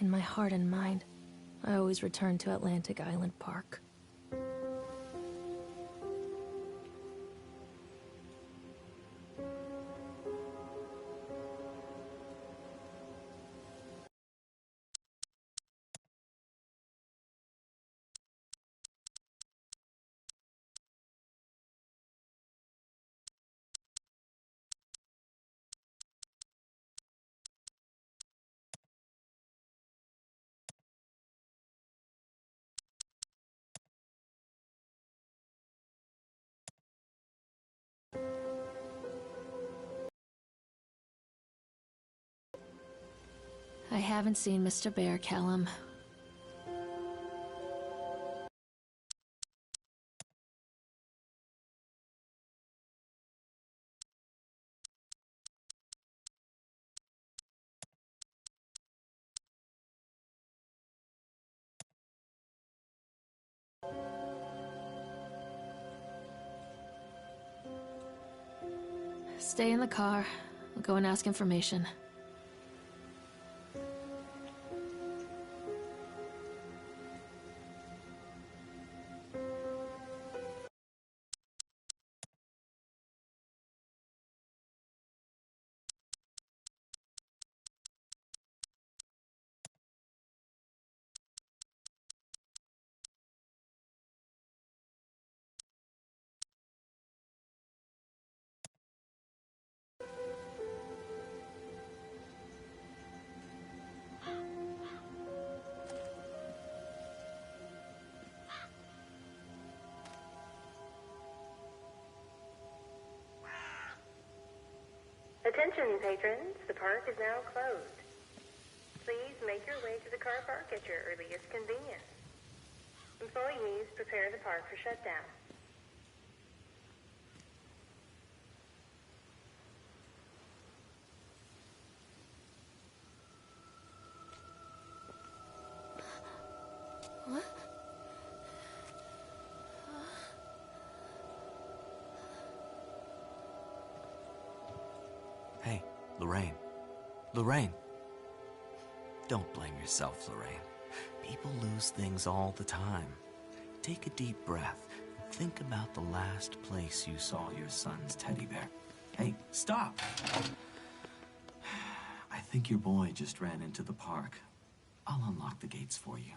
in my heart and mind, I always return to Atlantic Island Park. I haven't seen Mr. Bear, Callum. Stay in the car. I'll go and ask information. Attention, patrons. The park is now closed. Please make your way to the car park at your earliest convenience. Employees, prepare the park for shutdown. What? Hey, Lorraine. Lorraine! Don't blame yourself, Lorraine. People lose things all the time. Take a deep breath and think about the last place you saw your son's teddy bear. Hey, stop! I think your boy just ran into the park. I'll unlock the gates for you.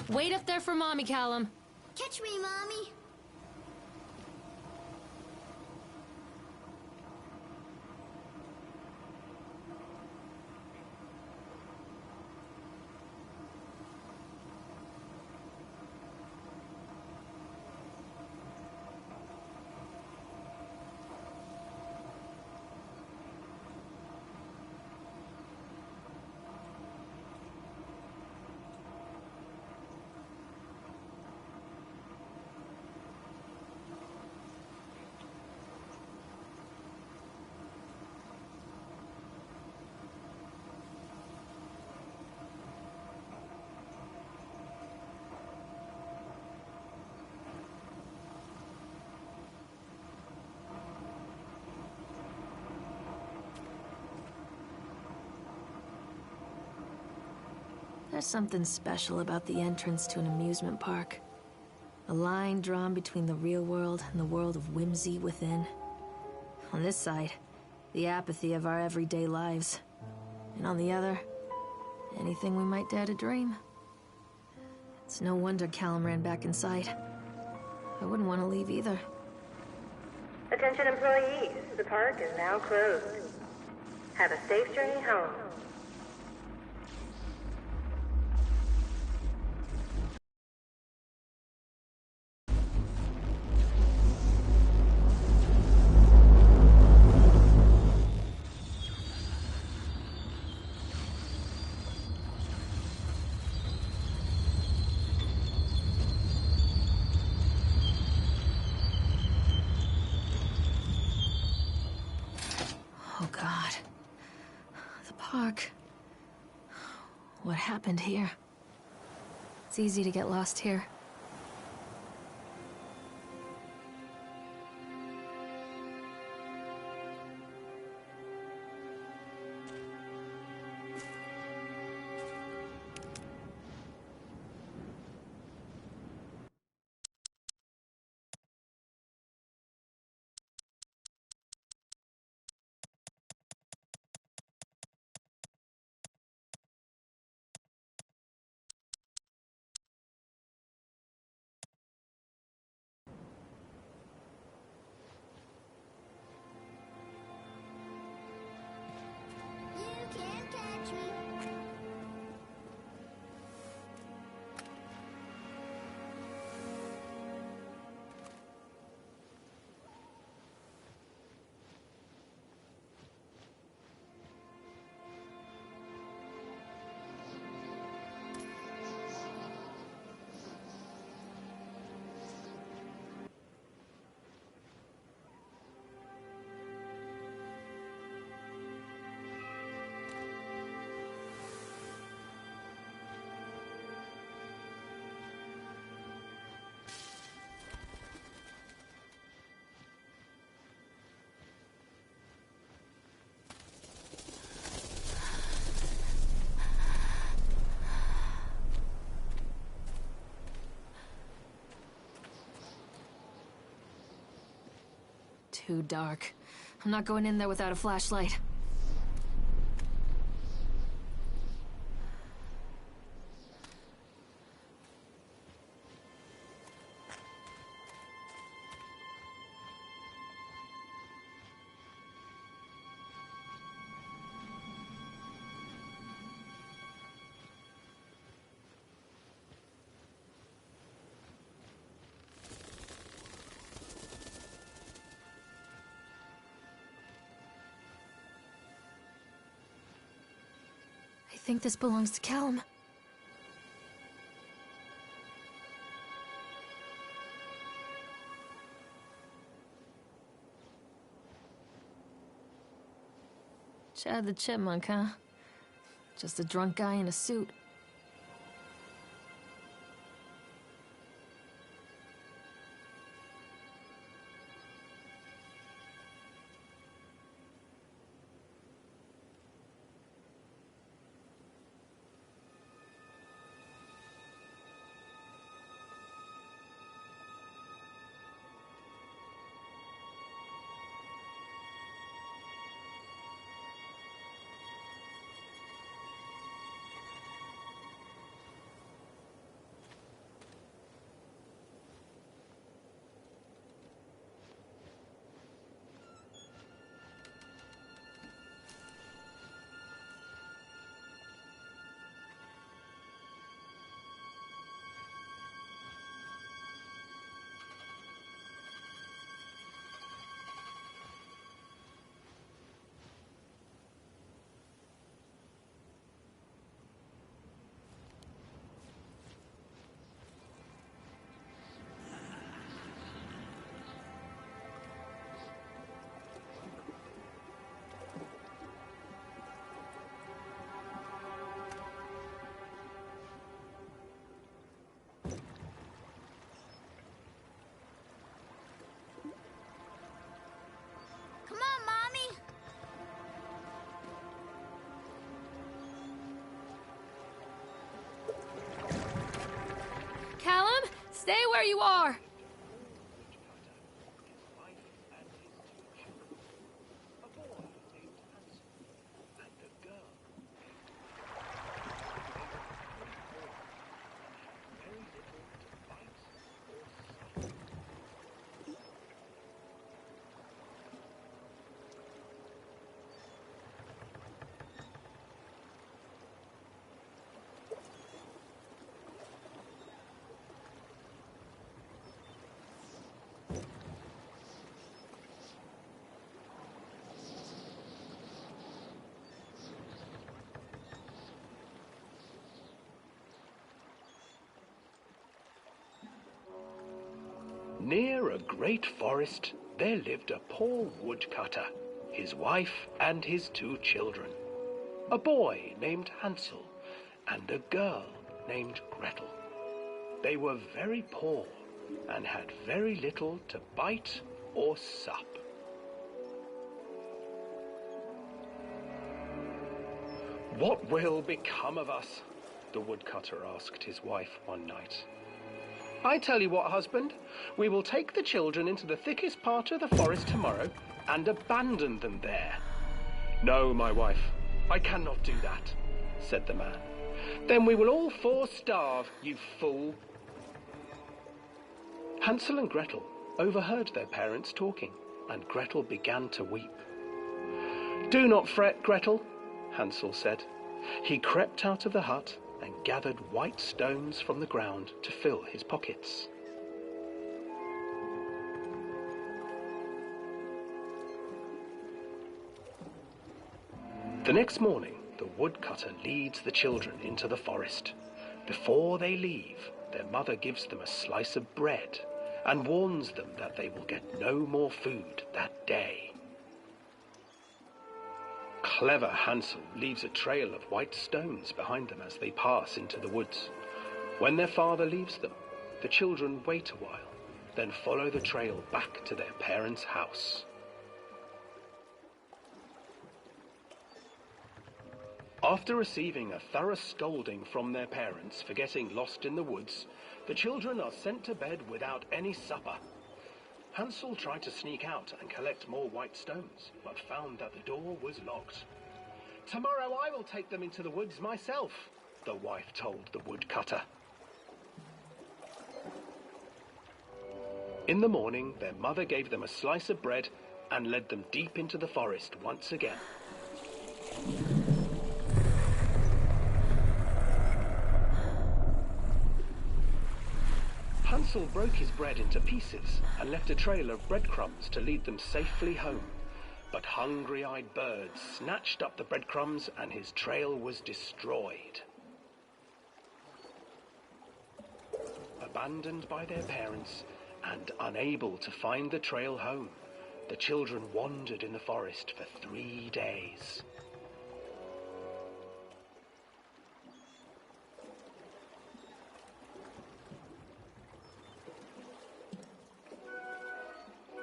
Wait up there for Mommy, Callum. Catch me, Mommy. There's something special about the entrance to an amusement park. A line drawn between the real world and the world of whimsy within. On this side, the apathy of our everyday lives. And on the other, anything we might dare to dream. It's no wonder Callum ran back inside. I wouldn't want to leave either. Attention, employees. The park is now closed. Have a safe journey home. Oh God. The park. What happened here? It's easy to get lost here. too dark. I'm not going in there without a flashlight. I think this belongs to Callum. Chad the Chipmunk, huh? Just a drunk guy in a suit. Come on, Mommy! Callum, stay where you are! Near a great forest, there lived a poor woodcutter, his wife and his 2 children, a boy named Hansel and a girl named Gretel. They were very poor and had very little to bite or sup. "What will become of us?" the woodcutter asked his wife one night. "I tell you what, husband, we will take the children into the thickest part of the forest tomorrow and abandon them there." "No, my wife, I cannot do that," said the man. "Then we will all 4 starve, you fool." Hansel and Gretel overheard their parents talking, and Gretel began to weep. "Do not fret, Gretel," Hansel said. He crept out of the hut and gathered white stones from the ground to fill his pockets. The next morning, the woodcutter leads the children into the forest. Before they leave, their mother gives them a slice of bread and warns them that they will get no more food that day. Clever Hansel leaves a trail of white stones behind them as they pass into the woods. When their father leaves them, the children wait a while, then follow the trail back to their parents' house. After receiving a thorough scolding from their parents for getting lost in the woods, the children are sent to bed without any supper. Hansel tried to sneak out and collect more white stones, but found that the door was locked. "Tomorrow I will take them into the woods myself," the wife told the woodcutter. In the morning, their mother gave them a slice of bread and led them deep into the forest once again. Hansel broke his bread into pieces and left a trail of breadcrumbs to lead them safely home. But hungry-eyed birds snatched up the breadcrumbs and his trail was destroyed. Abandoned by their parents and unable to find the trail home, the children wandered in the forest for 3 days.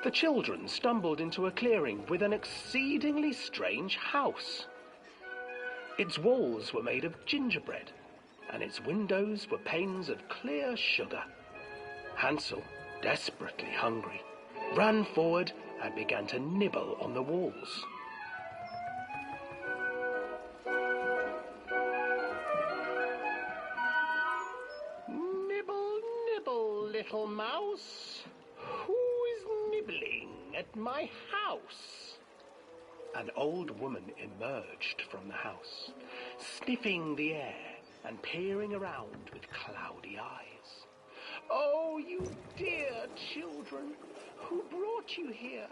The children stumbled into a clearing with an exceedingly strange house. Its walls were made of gingerbread, and its windows were panes of clear sugar. Hansel, desperately hungry, ran forward and began to nibble on the walls. "Nibble, nibble, little mouse. Who is nibbling at my house?" An old woman emerged from the house, sniffing the air and peering around with cloudy eyes. "Oh, you dear children, who brought you here?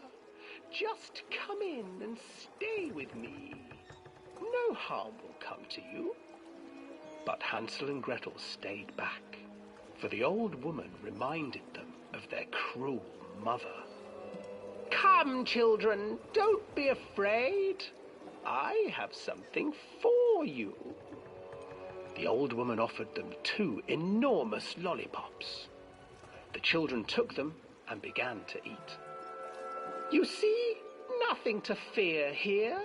Just come in and stay with me. No harm will come to you." But Hansel and Gretel stayed back, for the old woman reminded them of their cruel mother. "Come, children, don't be afraid. I have something for you." The old woman offered them 2 enormous lollipops. The children took them and began to eat. "You see, nothing to fear here.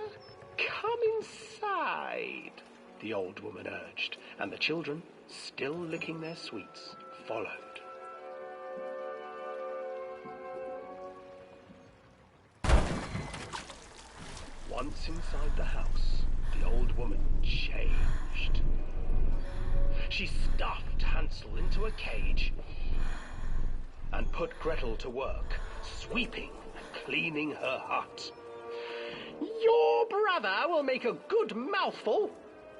Come inside," the old woman urged, and the children, still licking their sweets, followed. Once inside the house, the old woman changed. She stuffed Hansel into a cage and put Gretel to work, sweeping and cleaning her hut. "Your brother will make a good mouthful,"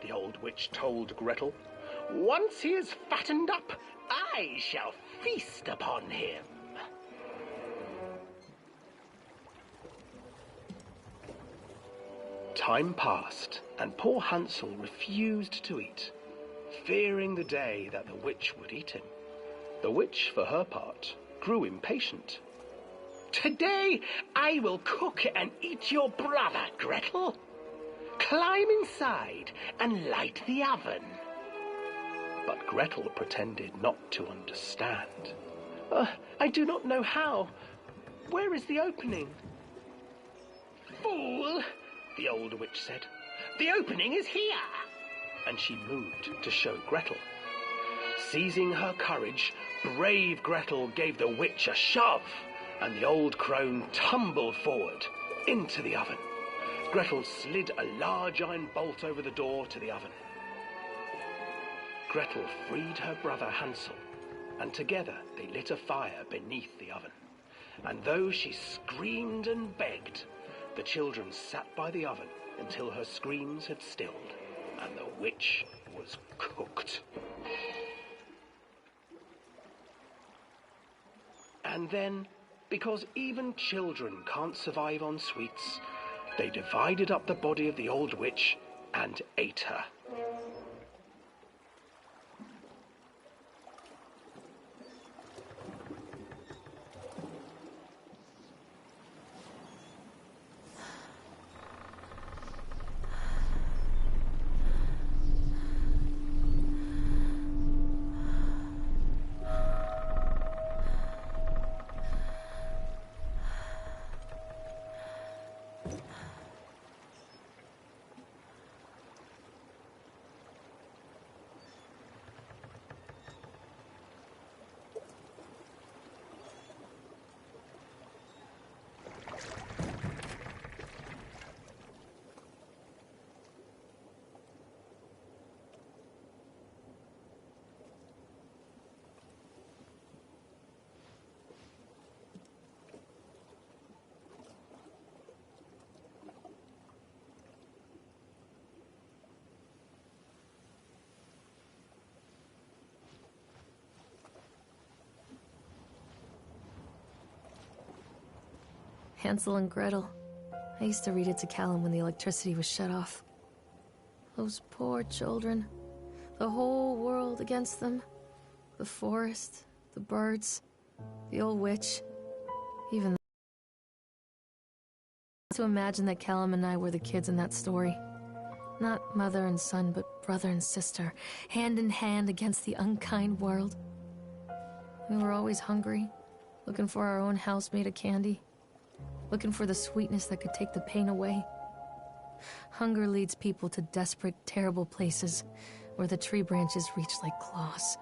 the old witch told Gretel. "Once he is fattened up, I shall feast upon him." Time passed, and poor Hansel refused to eat, fearing the day that the witch would eat him. The witch, for her part, grew impatient. "Today I will cook and eat your brother, Gretel. Climb inside and light the oven." But Gretel pretended not to understand. "I do not know how. Where is the opening?" "Fool," the old witch said. "The opening is here." And she moved to show Gretel. Seizing her courage, brave Gretel gave the witch a shove, and the old crone tumbled forward into the oven. Gretel slid a large iron bolt over the door to the oven. Gretel freed her brother Hansel, and together they lit a fire beneath the oven. And though she screamed and begged, the children sat by the oven until her screams had stilled, and the witch was cooked. And then, because even children can't survive on sweets, they divided up the body of the old witch and ate her. Hansel and Gretel. I used to read it to Callum when the electricity was shut off. Those poor children. The whole world against them. The forest, the birds, the old witch. Even to imagine that Callum and I were the kids in that story. Not mother and son, but brother and sister, hand in hand against the unkind world. We were always hungry, looking for our own house made of candy, looking for the sweetness that could take the pain away. Hunger leads people to desperate, terrible places where the tree branches reach like claws.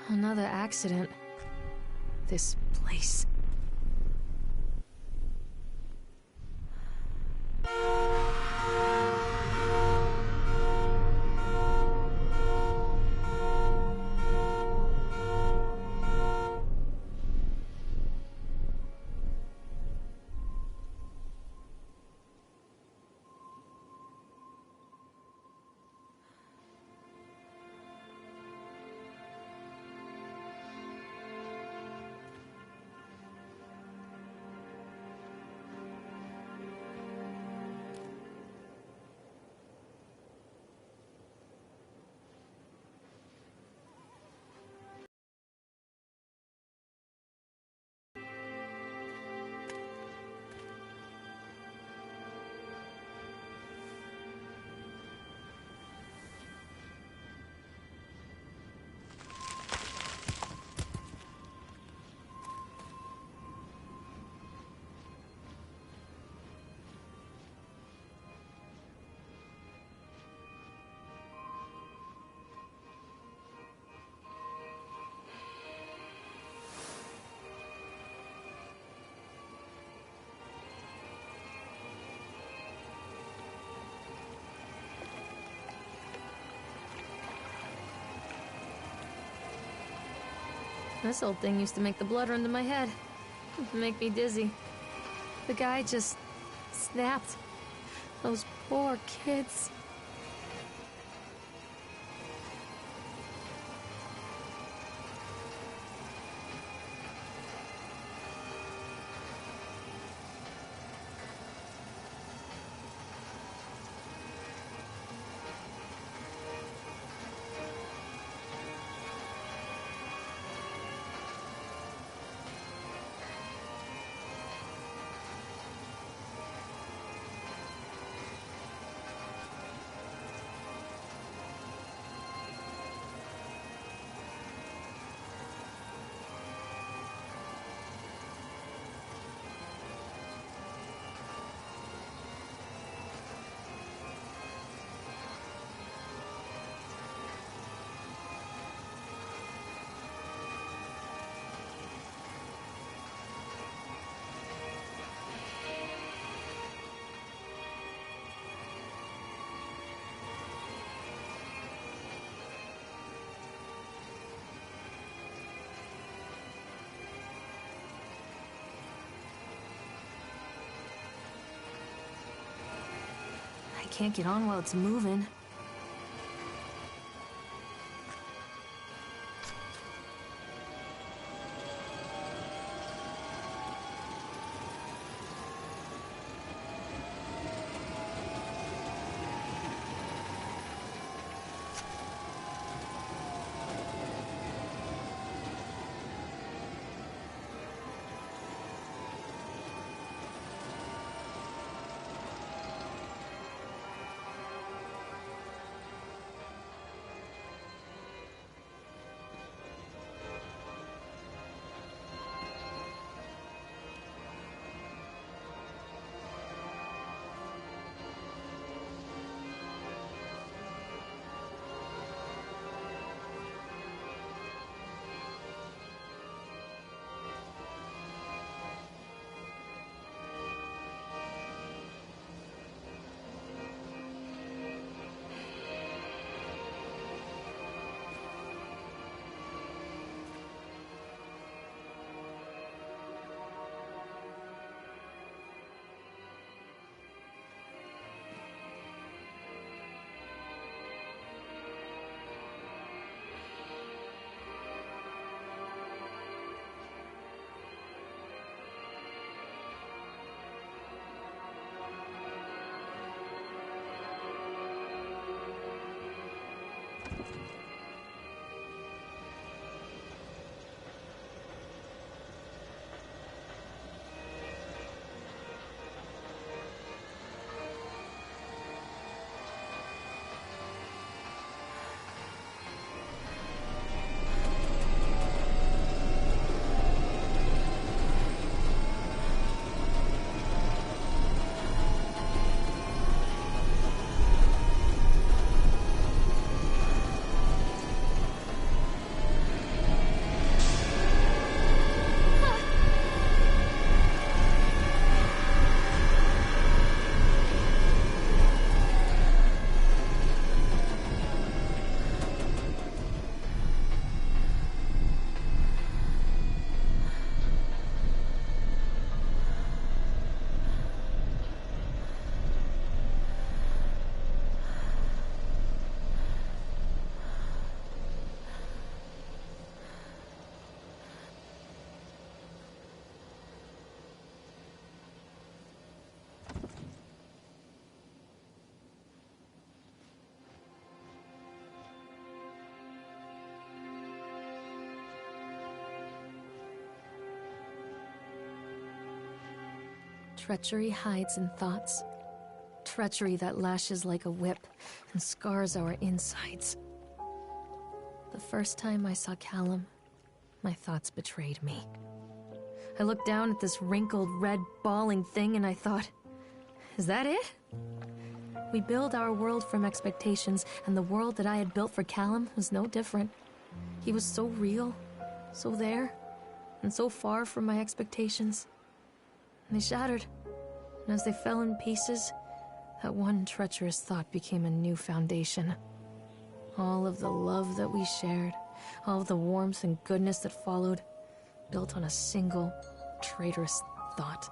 Another accident. This place. This old thing used to make the blood run to my head. Make me dizzy. The guy just snapped. Those poor kids. I can't get on while it's moving. Treachery hides in thoughts. Treachery that lashes like a whip and scars our insides. The first time I saw Callum, my thoughts betrayed me. I looked down at this wrinkled, red, bawling thing and I thought, is that it? We build our world from expectations, and the world that I had built for Callum was no different. He was so real, so there, and so far from my expectations. And they shattered, and as they fell in pieces, that one treacherous thought became a new foundation. All of the love that we shared, all of the warmth and goodness that followed, built on a single, traitorous thought.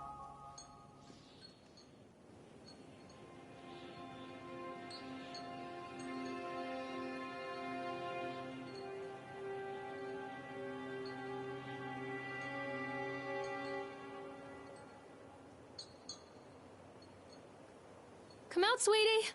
Come out, sweetie!